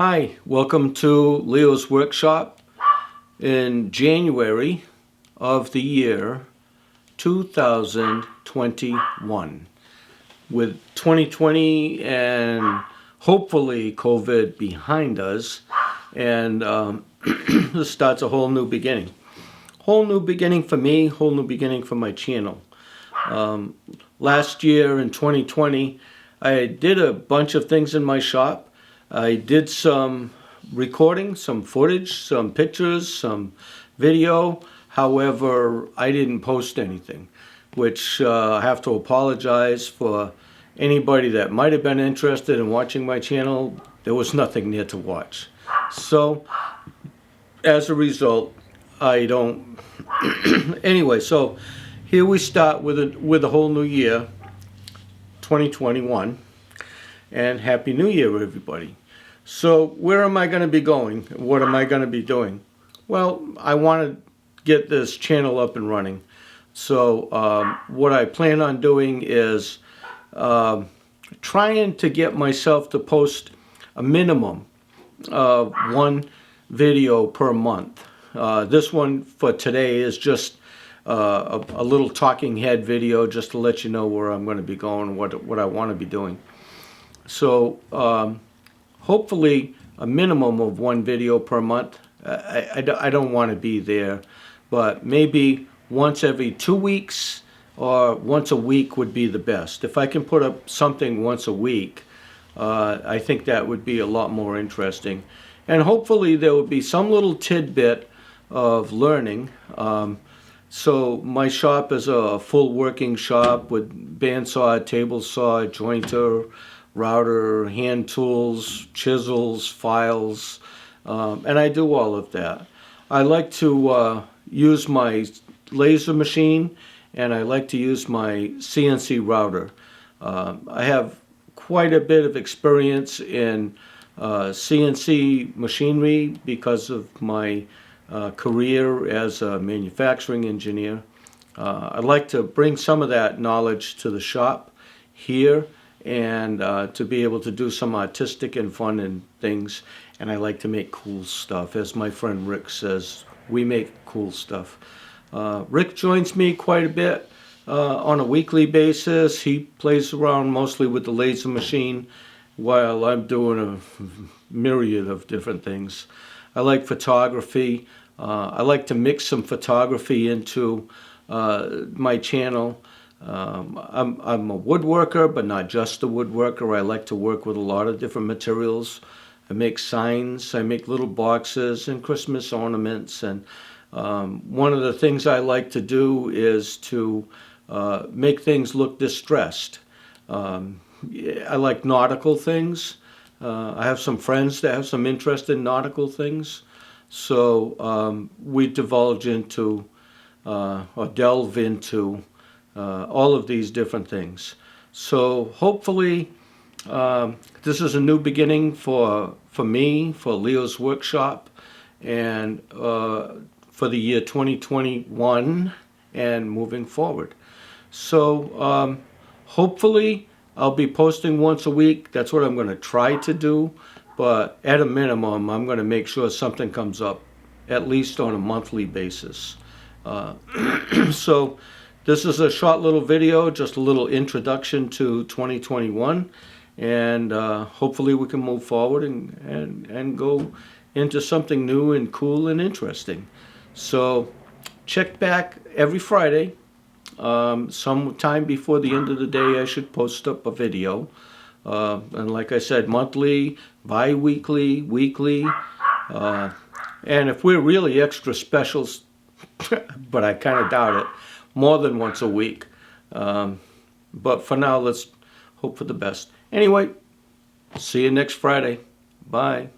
Hi, welcome to Leo's Workshop in January of the year 2021. With 2020 and hopefully COVID behind us, and this starts a whole new beginning. Whole new beginning for me, whole new beginning for my channel. Last year in 2020, I did a bunch of things in my shop. I did some recording, some footage, some pictures, some video. However, I didn't post anything, which I have to apologize for anybody that might have been interested in watching my channel. There was nothing there to watch. So, as a result, I don't... Anyway, so here we start with a whole new year, 2021. And Happy New Year, everybody. So where am I going to be going? What am I going to be doing? Well, I want to get this channel up and running. So what I plan on doing is trying to get myself to post a minimum of one video per month. This one for today is just a little talking head video just to let you know where I'm going to be going, what I want to be doing. So hopefully a minimum of one video per month. I don't want to be there, but maybe once every 2 weeks or once a week would be the best. If I can put up something once a week, I think that would be a lot more interesting. And hopefully there would be some little tidbit of learning. So my shop is a full working shop with bandsaw, table saw, jointer, router, hand tools, chisels, files, and I do all of that. I like to use my laser machine, and I like to use my CNC router. I have quite a bit of experience in CNC machinery because of my career as a manufacturing engineer. I'd like to bring some of that knowledge to the shop here, and to be able to do some artistic and fun and things. And I like to make cool stuff. As my friend Rick says, we make cool stuff. Rick joins me quite a bit on a weekly basis. He plays around mostly with the laser machine while I'm doing a myriad of different things. I like photography. I like to mix some photography into my channel. I'm a woodworker, but not just a woodworker. I like to work with a lot of different materials. I make signs, I make little boxes and Christmas ornaments, and one of the things I like to do is to make things look distressed. I like nautical things. I have some friends that have some interest in nautical things, so we divulge into or delve into all of these different things. So hopefully this is a new beginning for me, for Leo's Workshop, and for the year 2021 and moving forward. So hopefully I'll be posting once a week. That's what I'm going to try to do, but at a minimum I'm going to make sure something comes up at least on a monthly basis. So this is a short little video, just a little introduction to 2021, and hopefully we can move forward and go into something new and cool and interesting. So check back every Friday. Sometime before the end of the day I should post up a video. And like I said, monthly, bi-weekly, weekly, and if we're really extra specials, but I kind of doubt it, more than once a week. But for now, let's hope for the best. Anyway, see you next Friday. Bye.